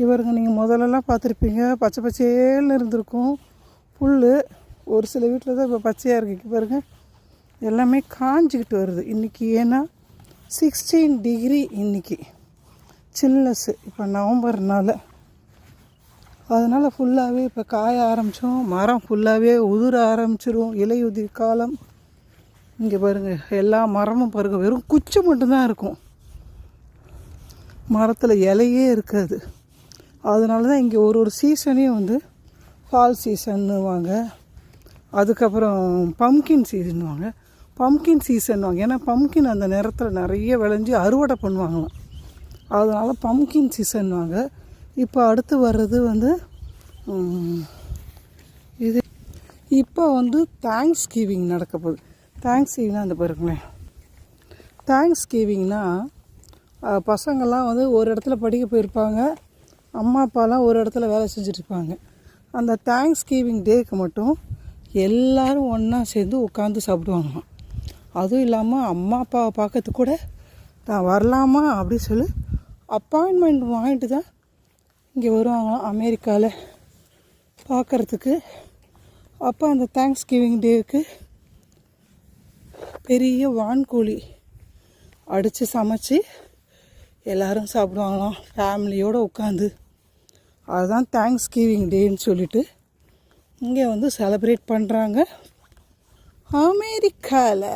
இவருங்க நீங்கள் முதல்லலாம் பார்த்துருப்பீங்க பச்சை பச்சேல்னு இருந்திருக்கும் புல். ஒரு சில வீட்டில் தான் இப்போ பச்சையாக இருக்குது பாருங்க. எல்லாமே காஞ்சிக்கிட்டு வருது இன்றைக்கி. ஏன்னா 16 டிகிரி இன்றைக்கி சில்னஸ்ஸு. இப்போ நவம்பர்னால அதனால் ஃபுல்லாகவே இப்போ காய ஆரம்பித்தோம். மரம் ஃபுல்லாகவே உதிர ஆரம்பிச்சிரும். இலையுதிர் காலம். இங்கே பாருங்கள் எல்லா மரமும் பாருங்கள் வெறும் குச்சி மட்டும்தான் இருக்கும், மரத்தில் இலையே இருக்காது. அதனால தான் இங்கே ஒரு சீசனையும் வந்து ஃபால் சீசன்னுவாங்க, அதுக்கப்புறம் பம்கின் சீசன்னுவாங்க, பம்கின் சீசன்னுவாங்க. ஏன்னா பம்கின் அந்த நேரத்தில் நிறைய விளைஞ்சி அறுவடை பண்ணுவாங்களாம், அதனால் பம்கின் சீசன்னுவாங்க. இப்போ அடுத்து வர்றது வந்து இது இப்போ வந்து தேங்க்ஸ் கிவிங் நடக்க போகுது. தேங்க்ஸ் கிவிங்னா அந்த பாருங்களேன், தேங்க்ஸ் கிவிங்னா பசங்கள்லாம் வந்து ஒரு இடத்துல படிக்க போயிருப்பாங்க, அம்மா அப்பாலாம் ஒரு இடத்துல வேலை செஞ்சுட்ருப்பாங்க. அந்த தேங்க்ஸ் கிவிங் டேக்கு மட்டும் எல்லோரும் ஒன்றா சேர்ந்து உட்காந்து சாப்பிடுவாங்களாம். அதுவும் இல்லாமல் அம்மா அப்பாவை பார்க்கறதுக்கு கூட நான் வரலாமா அப்படி சொல்லி அப்பாயின்மெண்ட் வாங்கிட்டு தான் இங்கே வருவாங்களாம் அமெரிக்காவில் பார்க்குறதுக்கு. அப்போ அந்த தேங்க்ஸ் கிவிங் டேவுக்கு பெரிய வான்கோழி அடித்து சமைச்சி எல்லோரும் சாப்பிடுவாங்களாம் ஃபேமிலியோடு உட்காந்து. அதுதான் தேங்க்ஸ் கிவிங் டேன்னு சொல்லிட்டு இங்கே வந்து செலிப்ரேட் பண்ணுறாங்க அமெரிக்காவில்.